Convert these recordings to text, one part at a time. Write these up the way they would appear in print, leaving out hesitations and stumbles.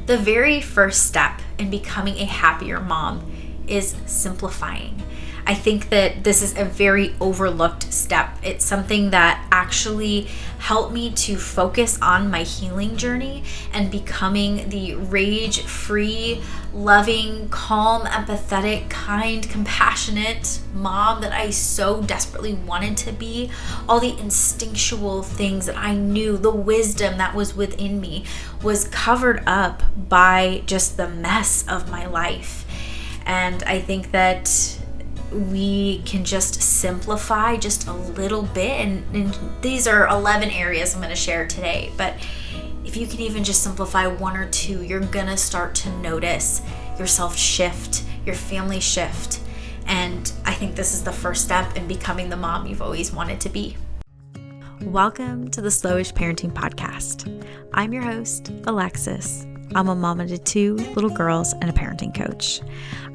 The very first step in becoming a happier mom is simplifying. I think that this is a very overlooked step. It's something that actually helped me to focus on my healing journey and becoming the rage-free, loving, calm, empathetic, kind, compassionate mom that I so desperately wanted to be. All the instinctual things that I knew, the wisdom that was within me was covered up by just the mess of my life. And I think that we can just simplify just a little bit, and these are 11 areas I'm going to share today, but if you can even just simplify one or two, you're going to start to notice yourself shift, your family shift, and I think this is the first step in becoming the mom you've always wanted to be. Welcome to the Slowish Parenting Podcast. I'm your host, Alexis. I'm a mama to 2 little girls and a parenting coach.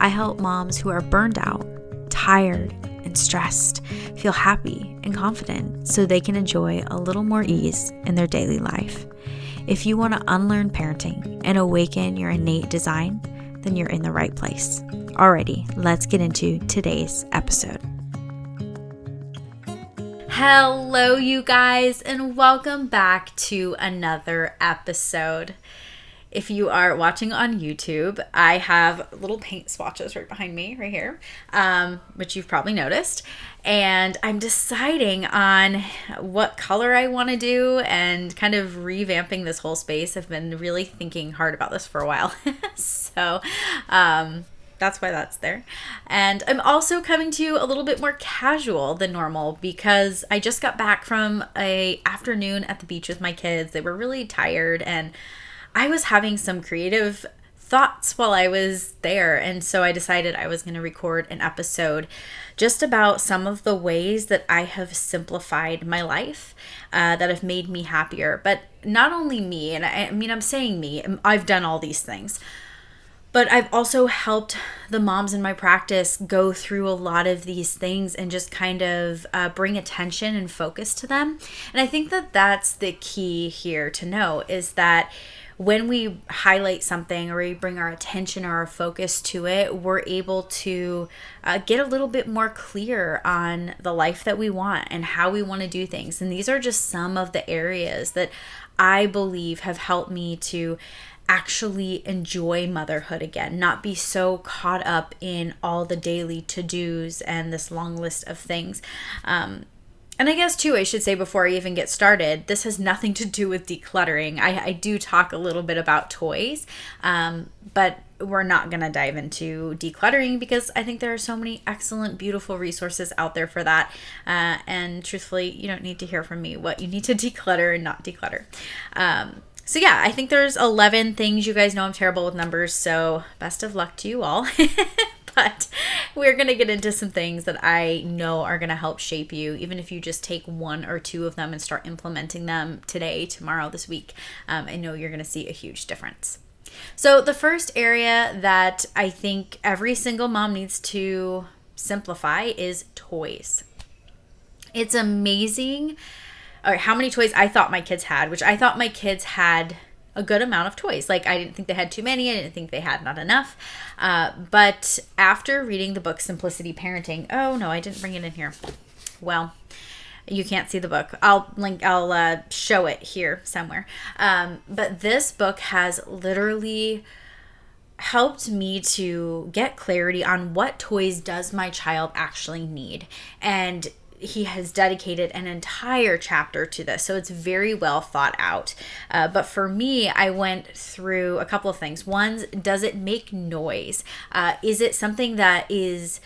I help moms who are burned out, tired, and stressed feel happy and confident so they can enjoy a little more ease in their daily life. If you want to unlearn parenting and awaken your innate design, then you're in the right place. Alrighty, let's get into today's episode. Hello, you guys, and welcome back to another episode. If you are watching on YouTube, I have little paint swatches right behind me, right here, which you've probably noticed. And I'm deciding on what color I want to do and kind of revamping this whole space. I've been really thinking hard about this for a while. So that's why that's there. And I'm also coming to you a little bit more casual than normal because I just got back from an afternoon at the beach with my kids. They were really tired, and I was having some creative thoughts while I was there, and so I decided I was going to record an episode just about some of the ways that I have simplified my life that have made me happier. But not only me, and I'm saying me, I've done all these things, but I've also helped the moms in my practice go through a lot of these things and just kind of bring attention and focus to them. And I think that that's the key here to know, is that when we highlight something or we bring our attention or our focus to it, we're able to get a little bit more clear on the life that we want and how we want to do things. And these are just some of the areas that I believe have helped me to actually enjoy motherhood again, not be so caught up in all the daily to-dos and this long list of things. And I guess, too, I should say before I even get started, this has nothing to do with decluttering. I do talk a little bit about toys, but we're not going to dive into decluttering because I think there are so many excellent, beautiful resources out there for that. And truthfully, you don't need to hear from me what you need to declutter and not declutter. So yeah, I think there's 11 things. You guys know I'm terrible with numbers, so best of luck to you all. But we're going to get into some things that I know are going to help shape you, even if you just take 1 or 2 of them and start implementing them today, tomorrow, this week. I know you're going to see a huge difference. So the first area that I think every single mom needs to simplify is toys. It's amazing how many toys I thought my kids had, which I thought my kids had a good amount of toys. Like, I didn't think they had too many. I didn't think they had not enough. But after reading the book Simplicity Parenting, oh no, I didn't bring it in here. Well, you can't see the book. I'll show it here somewhere. But this book has literally helped me to get clarity on what toys does my child actually need. And he has dedicated an entire chapter to this, so it's very well thought out. But for me, I went through a couple of things. One, does it make noise? Is it something that is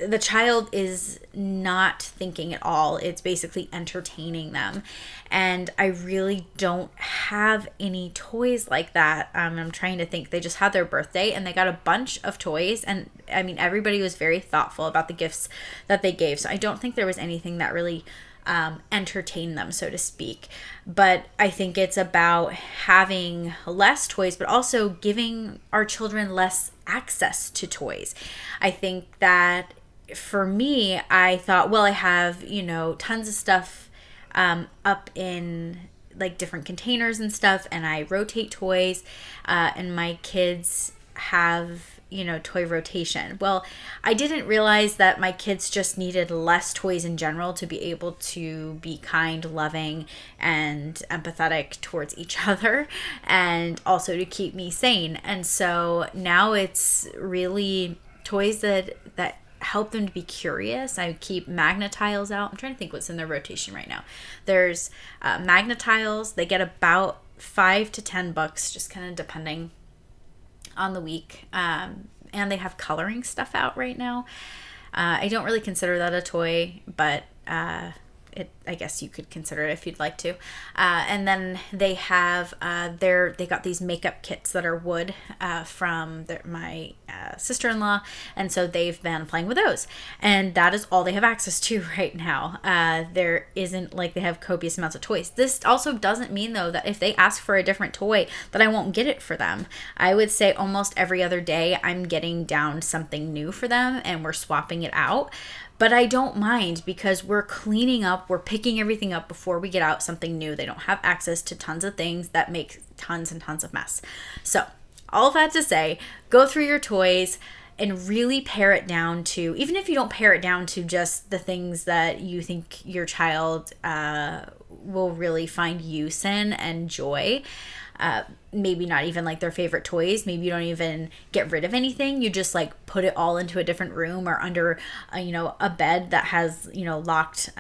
the child is not thinking at all? It's basically entertaining them. And I really don't have any toys like that. I'm trying to think. They just had their birthday and they got a bunch of toys. And I mean, everybody was very thoughtful about the gifts that they gave. So I don't think there was anything that really entertain them, so to speak. But I think it's about having less toys, but also giving our children less access to toys. I think that for me, I thought, well, I have, tons of stuff up in like different containers and stuff, and I rotate toys, and my kids have, toy rotation. Well, I didn't realize that my kids just needed less toys in general to be able to be kind, loving, and empathetic towards each other, and also to keep me sane. And so now it's really toys that help them to be curious. I keep magnet tiles out. I'm trying to think what's in their rotation right now. There's magnet tiles. They get about $5 to $10, just kind of depending on the week. And they have coloring stuff out right now. I don't really consider that a toy, but I guess you could consider it if you'd like to. And then they have they got these makeup kits that are wood from my sister-in-law, and so they've been playing with those, and that is all they have access to right now. There isn't like they have copious amounts of toys. This also doesn't mean though that if they ask for a different toy that I won't get it for them. I would say almost every other day I'm getting down something new for them and we're swapping it out. But I don't mind because we're cleaning up, we're picking everything up before we get out something new. They don't have access to tons of things that make tons and tons of mess. So all of that to say, go through your toys and really pare it down to, even if you don't pare it down to just the things that you think your child will really find use in and joy. Maybe not even like their favorite toys. Maybe you don't even get rid of anything. You just like put it all into a different room or under, a bed that has, locked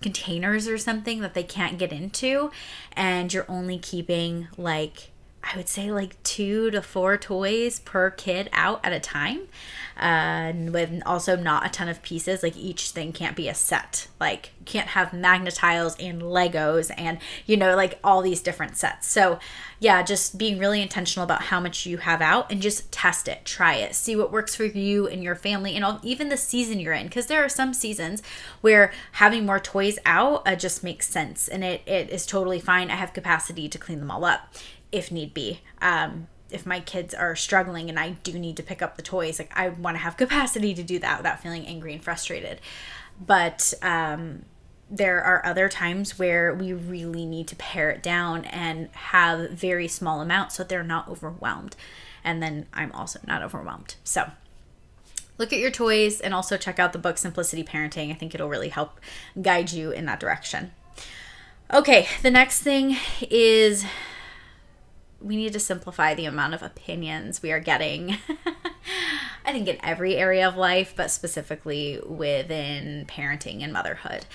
containers or something that they can't get into. And you're only keeping like, I would say like 2 to 4 toys per kid out at a time. And with also not a ton of pieces, like each thing can't be a set. Like you can't have magnet tiles and Legos and, like all these different sets. So yeah, just being really intentional about how much you have out and just test it, try it, see what works for you and your family and even the season you're in. Because there are some seasons where having more toys out just makes sense and it is totally fine. I have capacity to clean them all up if need be. If my kids are struggling and I do need to pick up the toys, like I want to have capacity to do that without feeling angry and frustrated. But there are other times where we really need to pare it down and have very small amounts so that they're not overwhelmed. And then I'm also not overwhelmed. So look at your toys and also check out the book Simplicity Parenting. I think it'll really help guide you in that direction. Okay, the next thing is we need to simplify the amount of opinions we are getting. I think in every area of life, but specifically within parenting and motherhood.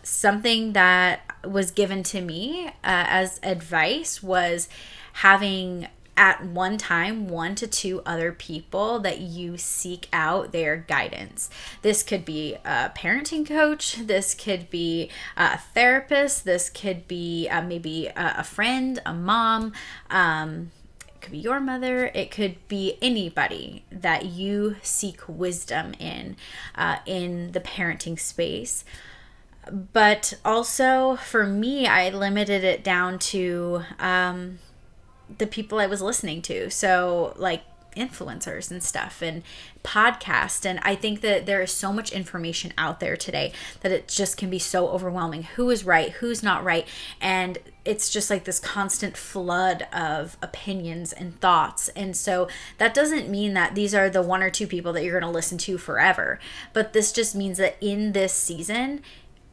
Something that was given to me as advice was having at one time 1 to 2 other people that you seek out their guidance. This could be a parenting coach. This could be a therapist. This could be maybe a friend, a mom. It could be your mother. It could be anybody that you seek wisdom in the parenting space. But also for me, I limited it down to the people I was listening to. So like influencers and stuff and podcasts. And I think that there is so much information out there today that it just can be so overwhelming. Who is right? Who's not right? And it's just like this constant flood of opinions and thoughts. And so that doesn't mean that these are the 1 or 2 people that you're going to listen to forever. But this just means that in this season,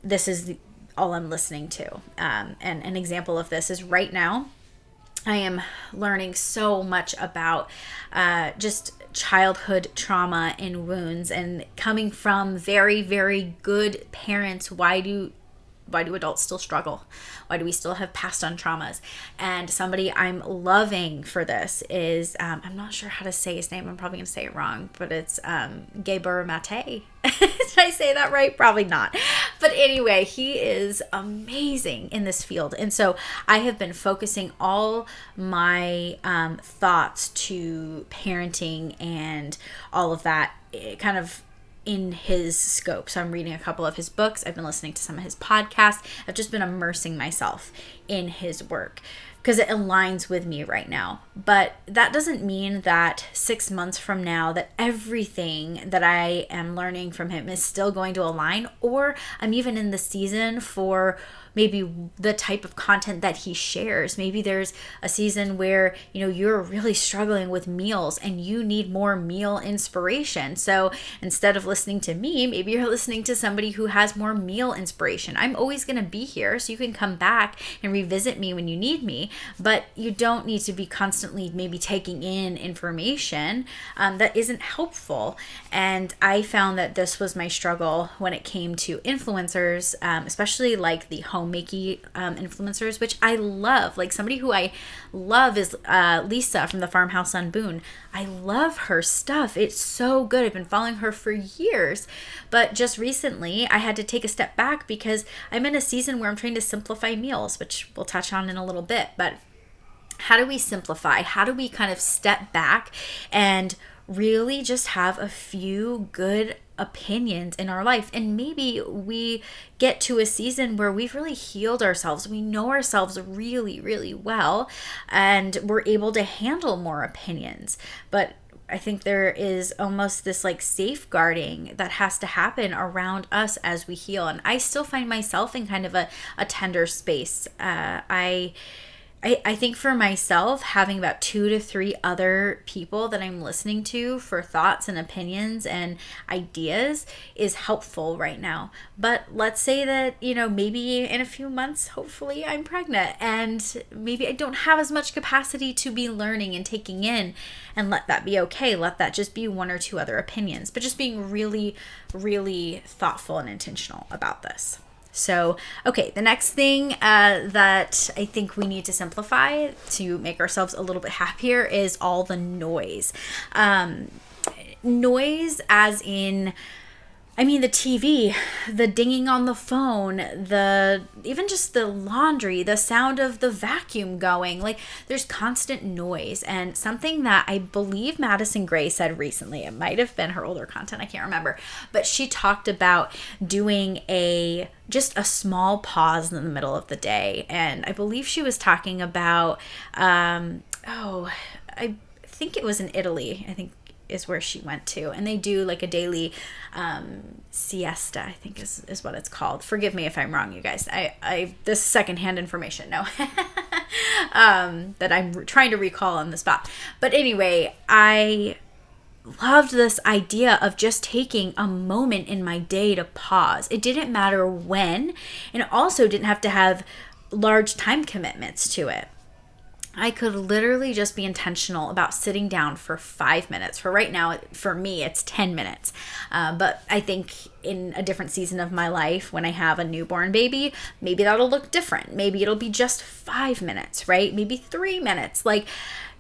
this is all I'm listening to. And an example of this is right now, I am learning so much about just childhood trauma and wounds and coming from very, very good parents. Why do adults still struggle? Why do we still have passed on traumas? And somebody I'm loving for this is, I'm not sure how to say his name. I'm probably going to say it wrong, but it's Gabor Mate. Did I say that right? Probably not. But anyway, he is amazing in this field. And so I have been focusing all my thoughts to parenting and all of that kind of in his scope. So I'm reading a couple of his books. I've been listening to some of his podcasts. I've just been immersing myself in his work because it aligns with me right now. But that doesn't mean that 6 months from now that everything that I am learning from him is still going to align, or I'm even in the season for maybe the type of content that he shares. Maybe there's a season where, you're really struggling with meals and you need more meal inspiration. So instead of listening to me, maybe you're listening to somebody who has more meal inspiration. I'm always going to be here, so you can come back and revisit me when you need me, but you don't need to be constantly maybe taking in information that isn't helpful. And I found that this was my struggle when it came to influencers, especially like the homemaking influencers, which I love. Like somebody who I love is Lisa from the Farmhouse on Boone. I love her stuff. It's so good. I've been following her for years, but just recently I had to take a step back because I'm in a season where I'm trying to simplify meals, which we'll touch on in a little bit. But how do we simplify? How do we kind of step back and really just have a few good opinions in our life? And maybe we get to a season where we've really healed ourselves. We know ourselves really, really well, and we're able to handle more opinions. But I think there is almost this like safeguarding that has to happen around us as we heal. And I still find myself in kind of a tender space. I think for myself, having about 2 to 3 other people that I'm listening to for thoughts and opinions and ideas is helpful right now. But let's say that, maybe in a few months, hopefully I'm pregnant and maybe I don't have as much capacity to be learning and taking in, and let that be okay. Let that just be 1 or 2 other opinions, but just being really, really thoughtful and intentional about this. So, okay, the next thing that I think we need to simplify to make ourselves a little bit happier is all the noise. Noise as in, the TV, the dinging on the phone, even just the laundry, the sound of the vacuum going, like there's constant noise. And something that I believe Madison Gray said recently, it might have been her older content, I can't remember, but she talked about doing just a small pause in the middle of the day. And I believe she was talking about, I think it was in Italy, I think is where she went to, and they do like a daily siesta, I think is what it's called. Forgive me if I'm wrong, you guys. I this is secondhand information, no, that I'm trying to recall on the spot. But anyway, I loved this idea of just taking a moment in my day to pause. It didn't matter when, and it also didn't have to have large time commitments to it. I could literally just be intentional about sitting down for 5 minutes. For right now, for me, it's 10 minutes. But I think in a different season of my life, when I have a newborn baby, maybe that'll look different. Maybe it'll be just 5 minutes, right? Maybe 3 minutes. Like,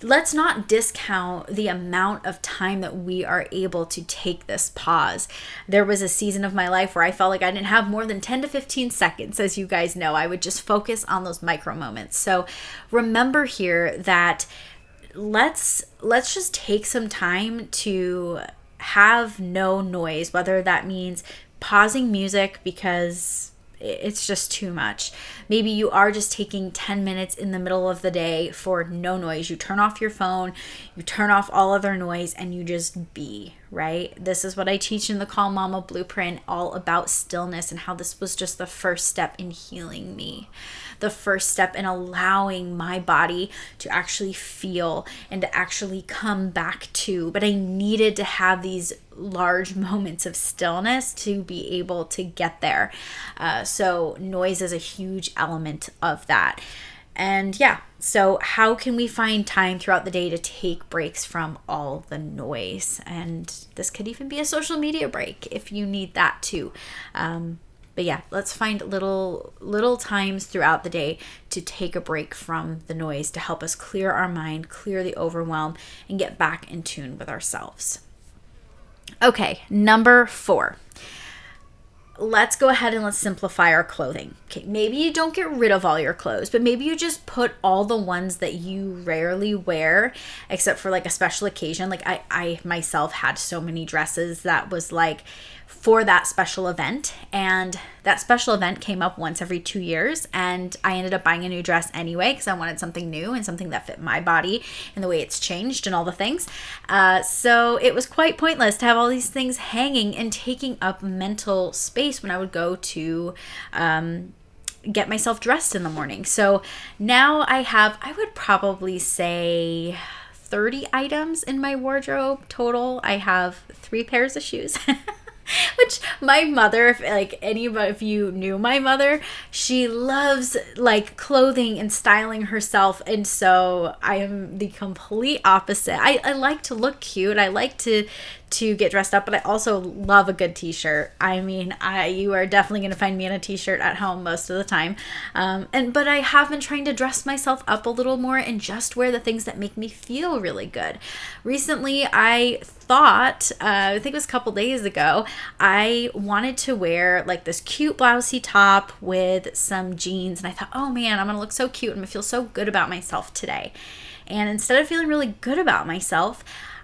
let's not discount the amount of time that we are able to take this pause. There was a season of my life where I felt like I didn't have more than 10 to 15 seconds. As you guys know, I would just focus on those micro moments. So remember here that let's just take some time to have no noise, whether that means pausing music because it's just too much. Maybe you are just taking 10 minutes in the middle of the day for no noise. You turn off your phone, you turn off all other noise, and you just be, right? This is what I teach in the Calm Mama Blueprint, all about stillness and how this was just the first step in healing me. The first step in allowing my body to actually feel and to actually come back to. But I needed to have these large moments of stillness to be able to get there. So noise is a huge element of that. And yeah, so how can we find time throughout the day to take breaks from all the noise? And this could even be a social media break if you need that too. But yeah, let's find little times throughout the day to take a break from the noise to help us clear our mind, clear the overwhelm, and get back in tune with ourselves. Okay, number 4. Let's go ahead and let's simplify our clothing. Okay, maybe you don't get rid of all your clothes, but maybe you just put all the ones that you rarely wear, except for like a special occasion. Like I myself had so many dresses that was like for that special event, and that special event came up once every 2 years, and I ended up buying a new dress anyway because I wanted something new and something that fit my body and the way it's changed and all the things. So it was quite pointless to have all these things hanging and taking up mental space when I would go to get myself dressed in the morning. So now I would probably say 30 items in my wardrobe total. I have 3 pairs of shoes. Which my mother, if like anybody, if you knew my mother, she loves like clothing and styling herself. And so I am the complete opposite. I like to look cute. I like to get dressed up, but I also love a good t-shirt. I mean, you are definitely going to find me in a t-shirt at home most of the time. But I have been trying to dress myself up a little more and just wear the things that make me feel really good. Recently, I thought, I think it was a couple days ago, I wanted to wear like this cute blousey top with some jeans. And I thought, oh man, I'm going to look so cute. I'm going to feel so good about myself today. And instead of feeling really good about myself,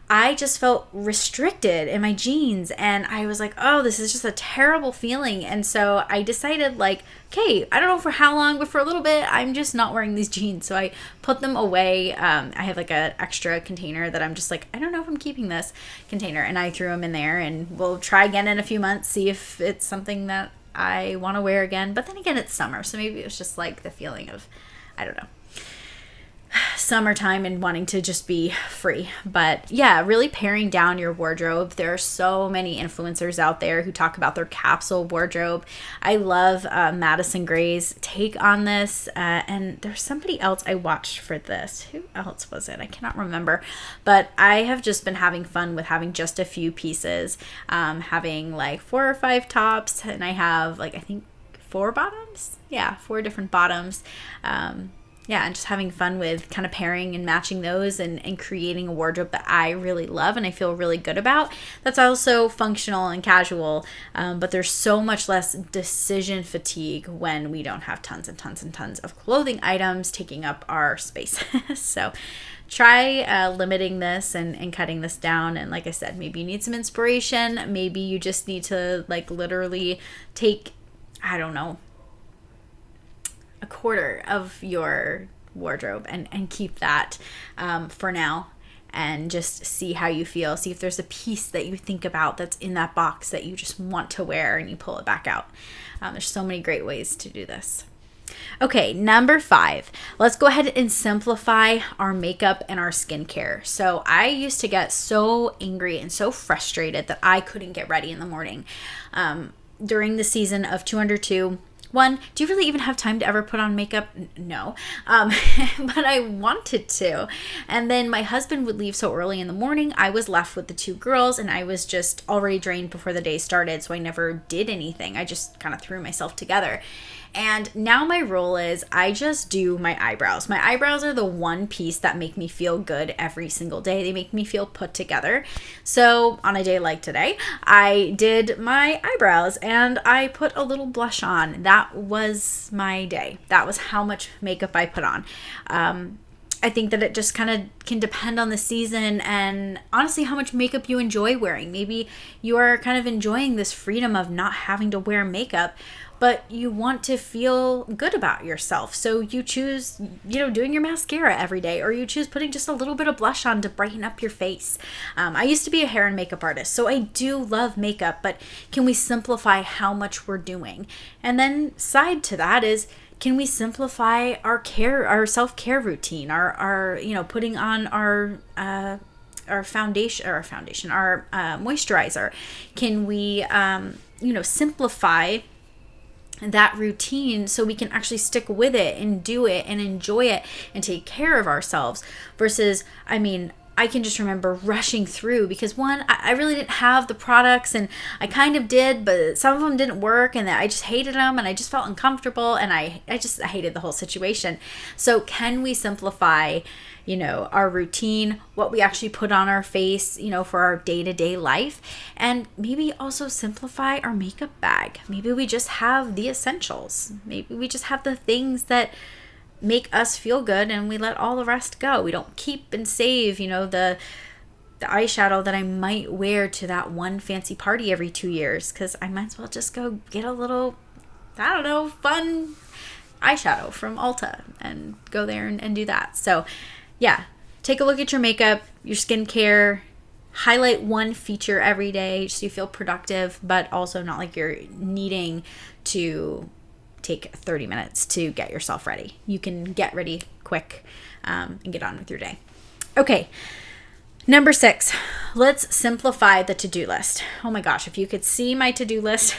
I just felt restricted in my jeans, and I was like, oh, this is just a terrible feeling. And so I decided, like, okay, I don't know for how long, but for a little bit, I'm just not wearing these jeans. So I put them away. I have like an extra container that I'm just like, I don't know if I'm keeping this container, and I threw them in there, and we'll try again in a few months, see if it's something that I want to wear again. But then again, it's summer, so maybe it was just like the feeling of, I don't know, summertime and wanting to just be free. But yeah, really paring down your wardrobe. There are so many influencers out there who talk about their capsule wardrobe. I love Madison Gray's take on this, and there's somebody else I watched for this. Who else was it? I cannot remember, but I have just been having fun with having just a few pieces, having like 4 or 5 tops, and I have like, I think 4 bottoms. Yeah, 4 different bottoms. And just having fun with kind of pairing and matching those and creating a wardrobe that I really love and I feel really good about. That's also functional and casual, but there's so much less decision fatigue when we don't have tons and tons and tons of clothing items taking up our space. So try limiting this and cutting this down. And like I said, maybe you need some inspiration. Maybe you just need to like literally take, I don't know, a quarter of your wardrobe and keep that for now, and just see how you feel. See if there's a piece that you think about that's in that box that you just want to wear, and you pull it back out. There's so many great ways to do this. Okay, number 5, let's go ahead and simplify our makeup and our skincare. So I used to get so angry and so frustrated that I couldn't get ready in the morning. During the season of 2 Under 2, one, do you really even have time to ever put on makeup? No. But I wanted to. And then my husband would leave so early in the morning. I was left with the 2 girls, and I was just already drained before the day started. So I never did anything. I just kind of threw myself together. And now my rule is I just do my eyebrows. My eyebrows are the one piece that make me feel good every single day. They make me feel put together. So on a day like today, I did my eyebrows and I put a little blush on. That was my day. That was how much makeup I put on. I think that it just kind of can depend on the season and honestly how much makeup you enjoy wearing. Maybe you are kind of enjoying this freedom of not having to wear makeup, but you want to feel good about yourself. So you choose, doing your mascara every day, or you choose putting just a little bit of blush on to brighten up your face. I used to be a hair and makeup artist, so I do love makeup, but can we simplify how much we're doing? And then side to that is, can we simplify our self-care routine, our putting on our foundation, our moisturizer? Can we, simplify that routine so we can actually stick with it and do it and enjoy it and take care of ourselves versus, I can just remember rushing through because one, I really didn't have the products, and I kind of did, but some of them didn't work, and I just hated them, and I just felt uncomfortable, and I hated the whole situation. So can we simplify, our routine, what we actually put on our face, for our day-to-day life, and maybe also simplify our makeup bag. Maybe we just have the essentials. Maybe we just have the things that make us feel good and we let all the rest go. We don't keep and save, the eyeshadow that I might wear to that one fancy party every 2 years, because I might as well just go get a little, fun eyeshadow from Ulta and go there and do that. So yeah, take a look at your makeup, your skincare, highlight one feature every day so you feel productive, but also not like you're needing to take 30 minutes to get yourself ready. You can get ready quick and get on with your day. Okay. Number 6, let's simplify the to-do list. Oh my gosh, if you could see my to-do list,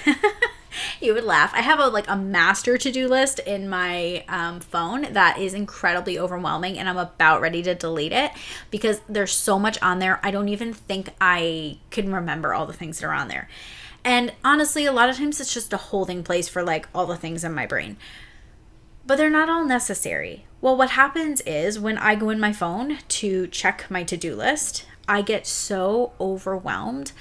you would laugh. I have a master to-do list in my phone that is incredibly overwhelming, and I'm about ready to delete it because there's so much on there. I don't even think I can remember all the things that are on there. And honestly, a lot of times it's just a holding place for like all the things in my brain. But they're not all necessary. Well, what happens is when I go in my phone to check my to-do list, I get so overwhelmed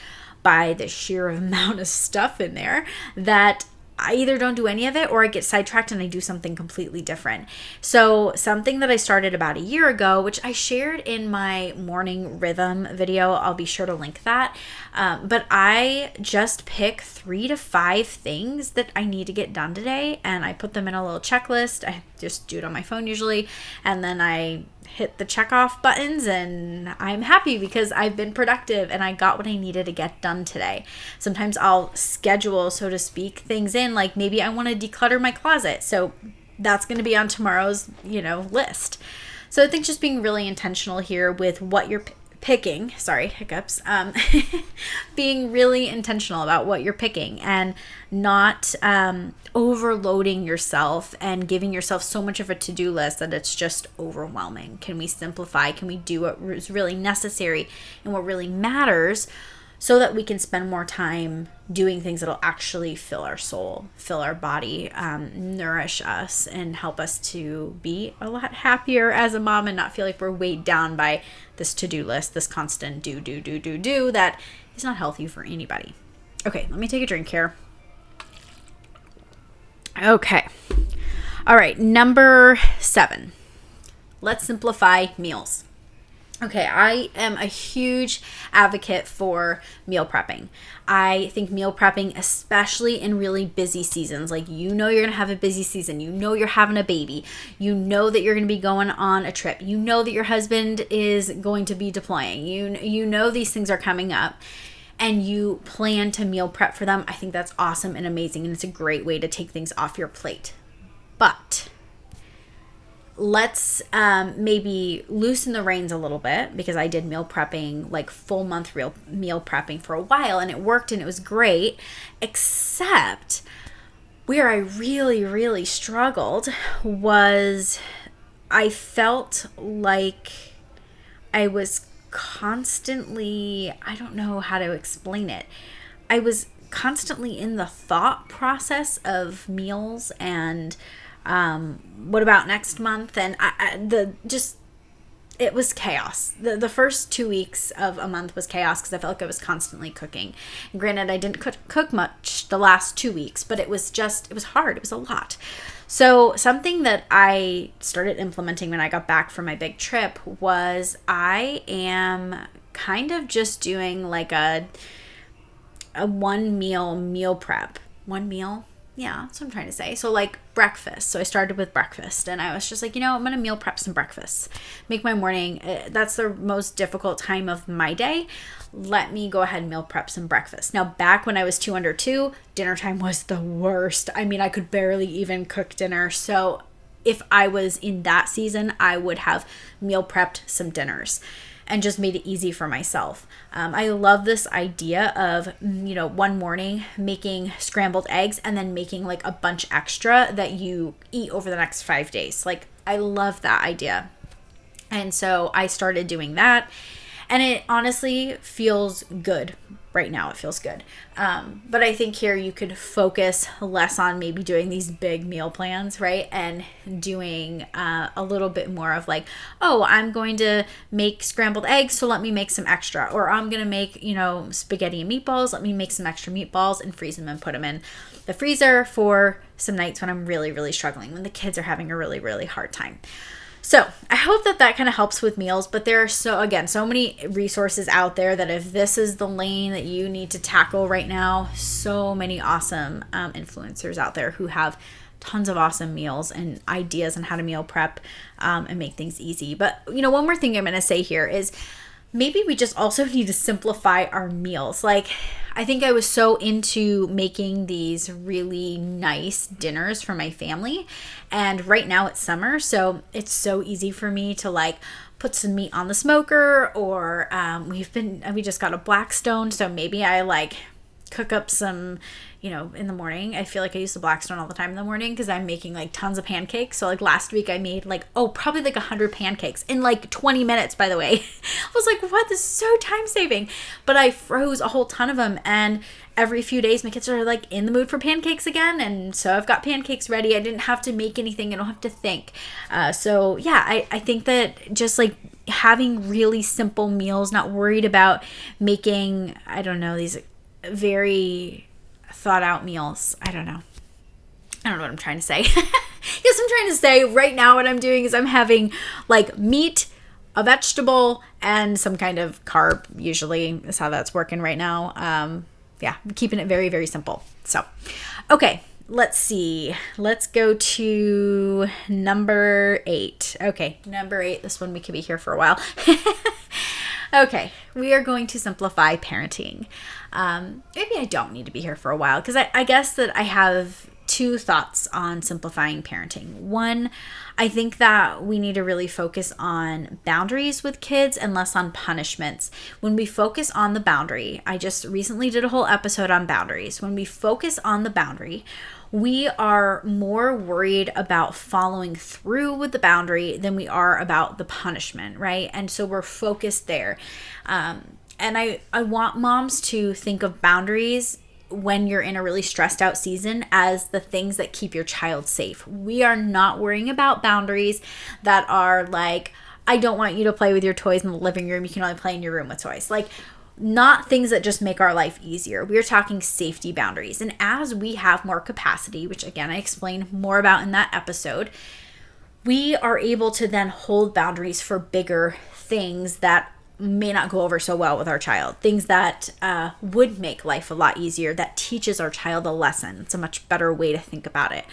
by the sheer amount of stuff in there that I either don't do any of it or I get sidetracked and I do something completely different. So something that I started about a year ago, which I shared in my morning rhythm video, I'll be sure to link that. But I just pick 3 to 5 things that I need to get done today, and I put them in a little checklist. I just do it on my phone usually, and then I hit the check off buttons and I'm happy because I've been productive and I got what I needed to get done today. Sometimes I'll schedule, so to speak, things in, like maybe I want to declutter my closet. So that's going to be on tomorrow's, list. So I think just being really intentional here with what you're picking, sorry, hiccups, being really intentional about what you're picking and not overloading yourself and giving yourself so much of a to-do list that it's just overwhelming. Can we simplify? Can we do what is really necessary and what really matters so that we can spend more time doing things that'll actually fill our soul, fill our body, nourish us, and help us to be a lot happier as a mom and not feel like we're weighed down by this to-do list, this constant do that is not healthy for anybody. Okay, let me take a drink here. Okay. All right, number 7. Let's simplify meals. Okay, I am a huge advocate for meal prepping. I think meal prepping, especially in really busy seasons, like you're going to have a busy season, you're having a baby, you're going to be going on a trip, that your husband is going to be deploying, these things are coming up, and you plan to meal prep for them. I think that's awesome and amazing, and it's a great way to take things off your plate. But let's maybe loosen the reins a little bit, because I did meal prepping, like full month real meal prepping for a while, and it worked and it was great, except where I really, really struggled was I felt like I was constantly, I don't know how to explain it. I was constantly in the thought process of meals and what about next month? And it was chaos. The first 2 weeks of a month was chaos because I felt like I was constantly cooking. And granted, I didn't cook much the last 2 weeks, but it was hard. It was a lot. So something that I started implementing when I got back from my big trip was I am kind of just doing like a one meal prep. One meal? Yeah, that's what I'm trying to say. So like breakfast. So I started with breakfast and I was just like, I'm going to meal prep some breakfast. Make my morning. That's the most difficult time of my day. Let me go ahead and meal prep some breakfast. Now, back when I was 2 under 2, dinner time was the worst. I mean, I could barely even cook dinner. So if I was in that season, I would have meal prepped some dinners and just made it easy for myself. I love this idea of, one morning making scrambled eggs and then making like a bunch extra that you eat over the next 5 days. Like, I love that idea. And so I started doing that, and it honestly feels good. Right now it feels good. But I think here you could focus less on maybe doing these big meal plans, right? And doing a little bit more of like, oh, I'm going to make scrambled eggs, so let me make some extra. Or I'm going to make, spaghetti and meatballs. Let me make some extra meatballs and freeze them and put them in the freezer for some nights when I'm really, really struggling, when the kids are having a really, really hard time. So I hope that kind of helps with meals, but there are so many resources out there that if this is the lane that you need to tackle right now, so many awesome influencers out there who have tons of awesome meals and ideas on how to meal prep and make things easy. But, one more thing I'm going to say here is maybe we just also need to simplify our meals. Like, I think I was so into making these really nice dinners for my family. And right now it's summer, so it's so easy for me to like put some meat on the smoker, or we just got a Blackstone, so maybe I like cook up some, in the morning. I feel like I use the Blackstone all the time in the morning because I'm making like tons of pancakes. So like last week I made probably like 100 pancakes in like 20 minutes, by the way. I was like, what? This is so time saving. But I froze a whole ton of them. And every few days my kids are like in the mood for pancakes again. And so I've got pancakes ready. I didn't have to make anything. I don't have to think. So yeah, I think that just like having really simple meals, not worried about making, I don't know, these very thought out meals. I don't know what I'm trying to say. Yes, I'm trying to say right now what I'm doing is I'm having like meat, a vegetable, and some kind of carb, usually is how that's working right now. I'm keeping it very, very simple. So, okay, let's see. Let's go to number 8. Okay, number 8. This one we could be here for a while. Okay, we are going to simplify parenting. Maybe I don't need to be here for a while because I guess that I have 2 thoughts on simplifying parenting. One, I think that we need to really focus on boundaries with kids and less on punishments. When we focus on the boundary, I just recently did a whole episode on boundaries. When we focus on the boundary, we are more worried about following through with the boundary than we are about the punishment, right? And so we're focused there. And I want moms to think of boundaries when you're in a really stressed out season as the things that keep your child safe. We are not worrying about boundaries that are like, I don't want you to play with your toys in the living room. You can only play in your room with toys. Like, not things that just make our life easier. We're talking safety boundaries. And as we have more capacity, which again, I explained more about in that episode, we are able to then hold boundaries for bigger things that may not go over so well with our child. Things that would make life a lot easier, that teaches our child a lesson. It's a much better way to think about it.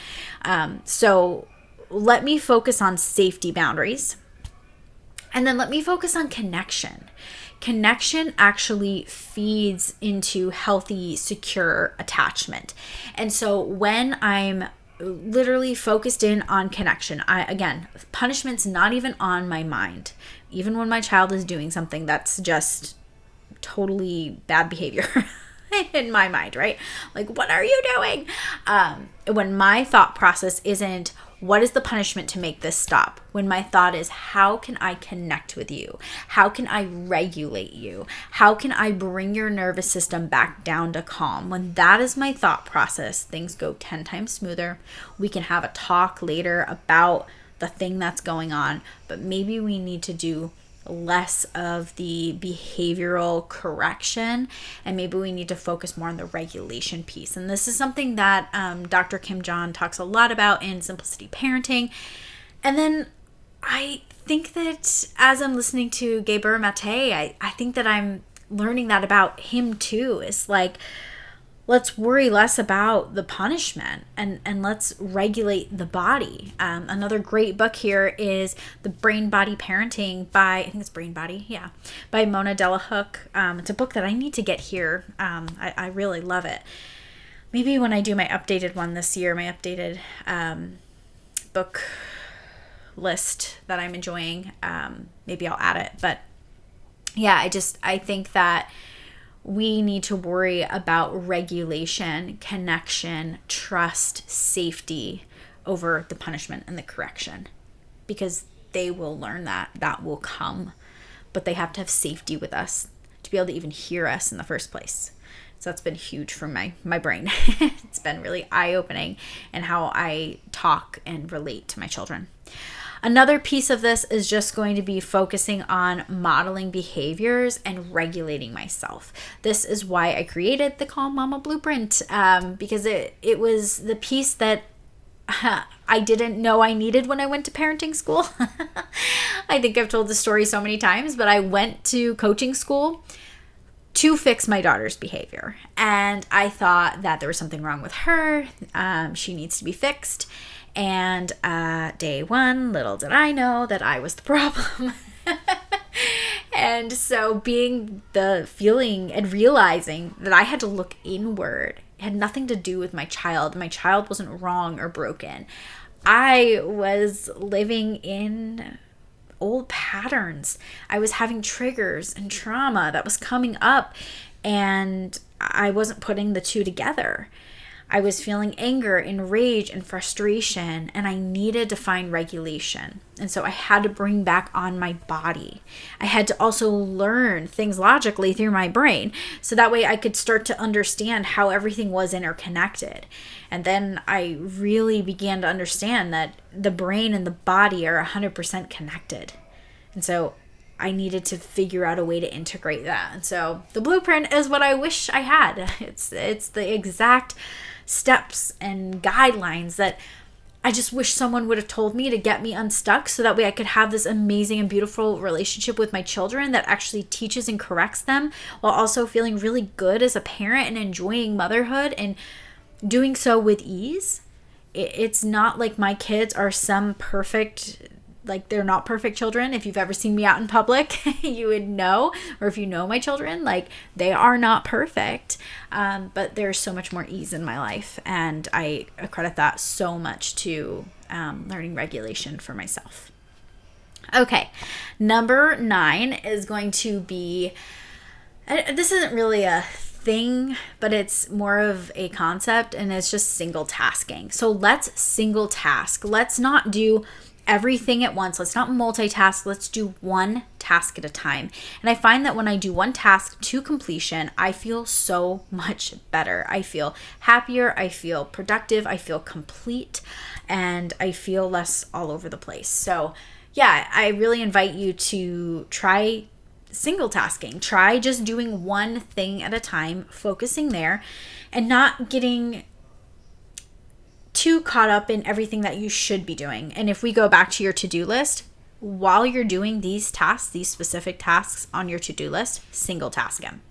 So let me focus on safety boundaries. And then let me focus on connection. Connection actually feeds into healthy, secure attachment. And so when I'm literally focused in on connection, punishment's not even on my mind. Even when my child is doing something that's just totally bad behavior in my mind, right? Like, what are you doing? When my thought process isn't, what is the punishment to make this stop? When my thought is, how can I connect with you? How can I regulate you? How can I bring your nervous system back down to calm? When that is my thought process, things go 10 times smoother. We can have a talk later about the thing that's going on, but maybe we need to do less of the behavioral correction, and maybe we need to focus more on the regulation piece. And this is something that Dr. Kim John talks a lot about in Simplicity Parenting. And then I think that as I'm listening to Gabor Mate, I think that I'm learning that about him too. It's like, let's worry less about the punishment and let's regulate the body. Another great book here is The Brain Body Parenting by Mona Delahooke. It's a book that I need to get here. I really love it. Maybe when I do my updated one this year, my updated book list that I'm enjoying, maybe I'll add it. But yeah, I think that we need to worry about regulation, connection, trust, safety over the punishment and the correction, because they will learn that will come, but they have to have safety with us to be able to even hear us in the first place. So that's been huge for my brain. It's been really eye-opening in how I talk and relate to my children. Another piece of this is just going to be focusing on modeling behaviors and regulating myself. This is why I created the Calm Mama Blueprint, because it was the piece that I didn't know I needed when I went to parenting school. I think I've told the story so many times, but I went to coaching school to fix my daughter's behavior. And I thought that there was something wrong with her. She needs to be fixed. And day one, little did I know that I was the problem. And so being the feeling and realizing that I had to look inward, it had nothing to do with my child. My child wasn't wrong or broken. I was living in old patterns. I was having triggers and trauma that was coming up, and I wasn't putting the two together. I was feeling anger and rage and frustration, and I needed to find regulation. And so I had to bring back on my body. I had to also learn things logically through my brain, so that way I could start to understand how everything was interconnected. And then I really began to understand that the brain and the body are 100% connected. And so I needed to figure out a way to integrate that. And so the blueprint is what I wish I had. It's the exact steps and guidelines that I just wish someone would have told me to get me unstuck, so that way I could have this amazing and beautiful relationship with my children that actually teaches and corrects them, while also feeling really good as a parent and enjoying motherhood and doing so with ease. It's not like my kids are some perfect, like they're not perfect children. If you've ever seen me out in public, you would know, or if you know my children, like they are not perfect. But there's so much more ease in my life. And I credit that so much to learning regulation for myself. Okay. Number 9 is going to be, this isn't really a thing, but it's more of a concept, and it's just single tasking. So let's single task. Let's not do everything at once. Let's not multitask. Let's do one task at a time. And I find that when I do one task to completion, I feel so much better. I feel happier. I feel productive. I feel complete, and I feel less all over the place. So yeah, I really invite you to try single tasking. Try just doing one thing at a time, focusing there, and not getting too caught up in everything that you should be doing. And if we go back to your to-do list, while you're doing these tasks, these specific tasks on your to-do list, single task them.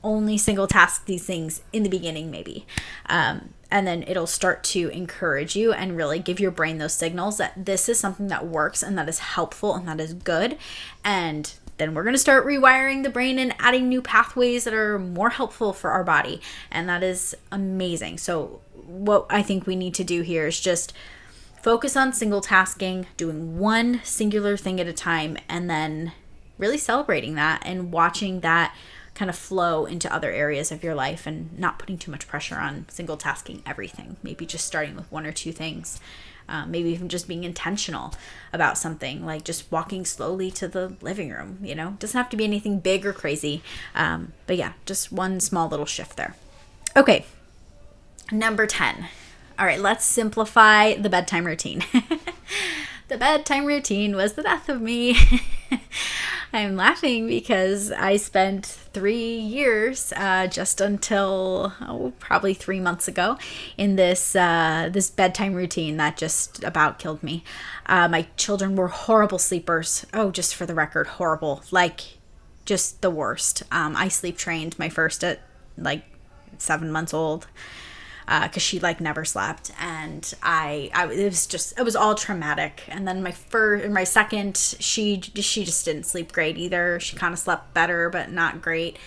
Only single task these things in the beginning, maybe. And then it'll start to encourage you and really give your brain those signals that this is something that works and that is helpful and that is good. And then we're going to start rewiring the brain and adding new pathways that are more helpful for our body. And that is amazing. So what I think we need to do here is just focus on single tasking, doing one singular thing at a time, and then really celebrating that and watching that kind of flow into other areas of your life, and not putting too much pressure on single tasking everything. Maybe just starting with one or two things. Maybe even just being intentional about something, like just walking slowly to the living room, doesn't have to be anything big or crazy. But yeah, just one small little shift there. Okay. Number 10. All right, let's simplify the bedtime routine. The bedtime routine was the death of me. I'm laughing because I spent 3 years, just until probably 3 months ago, in this bedtime routine that just about killed me. My children were horrible sleepers. Oh, just for the record, horrible. Like, just the worst. I sleep trained my first at like 7 months old. Because she never slept, and it was all traumatic. And then my second, she just didn't sleep great either. She kind of slept better, but not great.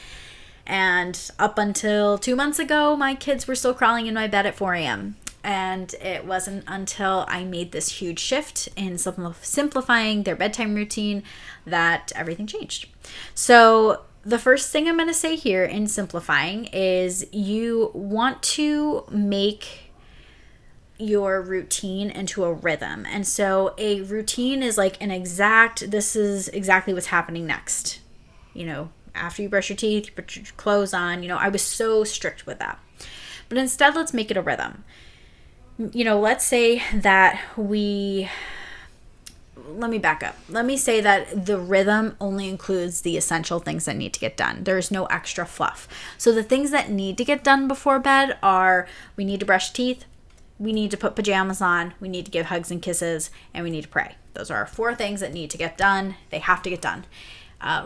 And up until 2 months ago, my kids were still crawling in my bed at 4 a.m. And it wasn't until I made this huge shift in simplifying their bedtime routine that everything changed. So the first thing I'm going to say here in simplifying is you want to make your routine into a rhythm. And so a routine is like this is exactly what's happening next. After you brush your teeth, you put your clothes on. I was so strict with that. But instead, let's make it a rhythm. Let's say that let me back up. Let me say that the rhythm only includes the essential things that need to get done. There's no extra fluff. So the things that need to get done before bed are, we need to brush teeth, we need to put pajamas on, we need to give hugs and kisses, and we need to pray. Those are our 4 things that need to get done. They have to get done.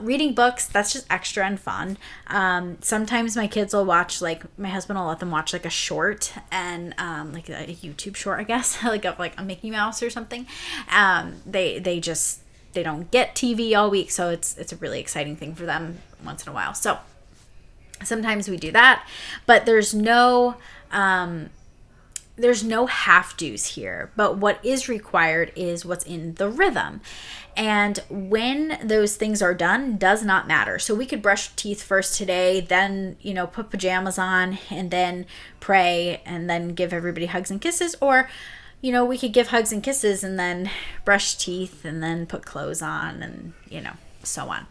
Reading books, that's just extra and fun. Sometimes my kids will watch, my husband will let them watch a short, and like a YouTube short, I guess, of a Mickey Mouse or something. They just they don't get TV all week. So it's a really exciting thing for them once in a while. So sometimes we do that, but there's no have-dos here. But what is required is what's in the rhythm. And when those things are done does not matter. So we could brush teeth first today, then, put pajamas on and then pray and then give everybody hugs and kisses. Or, we could give hugs and kisses and then brush teeth and then put clothes on and, so on.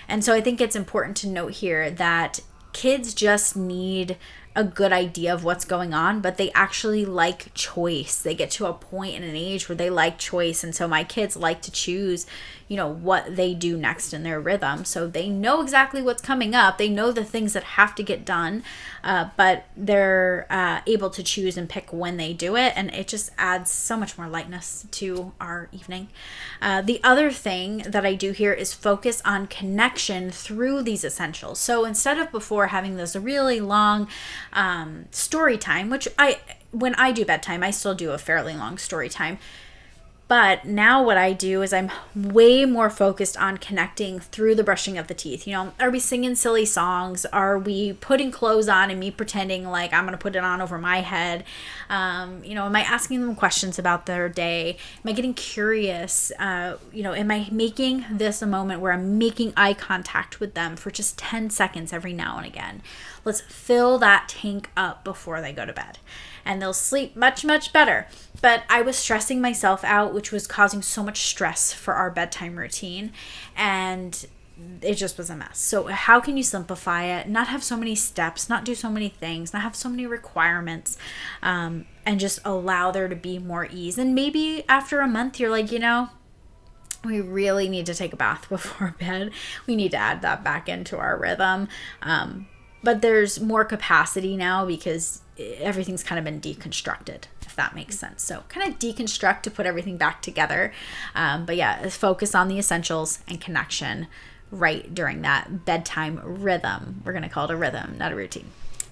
And so I think it's important to note here that kids just need a good idea of what's going on, but they actually like choice. They get to a point in an age where they like choice. And so my kids like to choose, what they do next in their rhythm. So they know exactly what's coming up. They know the things that have to get done, but they're able to choose and pick when they do it. And it just adds so much more lightness to our evening. The other thing that I do here is focus on connection through these essentials. So instead of before having this really long story time, which when I do bedtime, I still do a fairly long story time. But now what I do is I'm way more focused on connecting through the brushing of the teeth. Are we singing silly songs? Are we putting clothes on and me pretending like I'm going to put it on over my head? Am I asking them questions about their day? Am I getting curious? Am I making this a moment where I'm making eye contact with them for just 10 seconds every now and again? Let's fill that tank up before they go to bed. And they'll sleep much, much better. But I was stressing myself out, which was causing so much stress for our bedtime routine. And it just was a mess. So how can you simplify it? Not have so many steps, not do so many things, not have so many requirements, and just allow there to be more ease. And maybe after a month, you're like, we really need to take a bath before bed. We need to add that back into our rhythm. But there's more capacity now because everything's kind of been deconstructed, if that makes sense. So kind of deconstruct to put everything back together. But yeah, focus on the essentials and connection right during that bedtime rhythm. We're going to call it a rhythm, not a routine.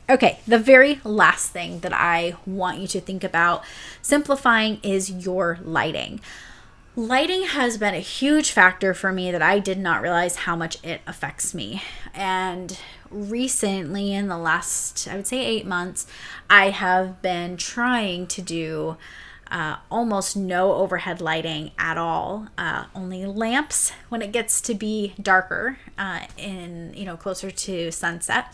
Okay, the very last thing that I want you to think about simplifying is your lighting. Lighting has been a huge factor for me that I did not realize how much it affects me. And recently, in the last, I would say 8 months, I have been trying to do almost no overhead lighting at all. Only lamps when it gets to be darker, closer to sunset.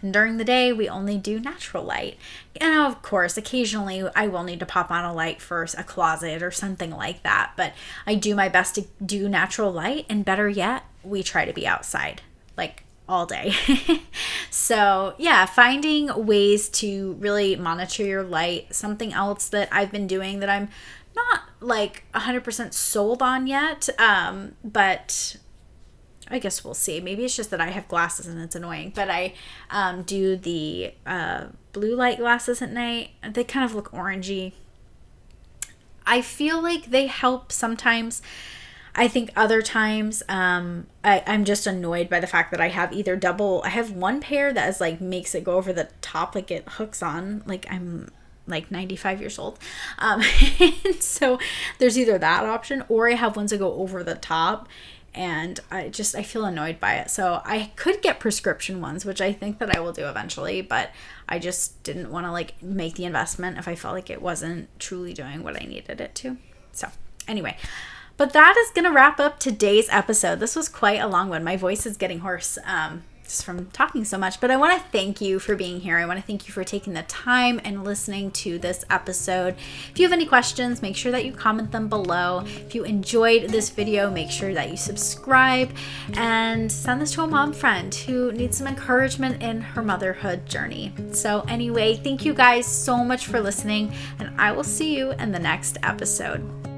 And during the day, we only do natural light. And of course, occasionally I will need to pop on a light for a closet or something like that. But I do my best to do natural light. And better yet, we try to be outside, like all day. So yeah, finding ways to really monitor your light. Something else that I've been doing that I'm not like 100% sold on yet, but I guess we'll see. Maybe it's just that I have glasses and it's annoying, but I do the blue light glasses at night. They kind of look orangey. I feel like they help sometimes. I think other times I'm just annoyed by the fact that I have I have one pair that is like makes it go over the top, like it hooks on, like I'm like 95 years old. And so there's either that option or I have ones that go over the top. And I feel annoyed by it. So I could get prescription ones, which I think that I will do eventually, but I just didn't want to like make the investment if I felt like it wasn't truly doing what I needed it to. So anyway, but that is going to wrap up today's episode. This was quite a long one. My voice is getting hoarse just from talking so much, but I want to thank you for being here. I want to thank you for taking the time and listening to this episode. If you have any questions, make sure that you comment them below. If you enjoyed this video, make sure that you subscribe and send this to a mom friend who needs some encouragement in her motherhood journey. So anyway, thank you guys so much for listening, and I will see you in the next episode.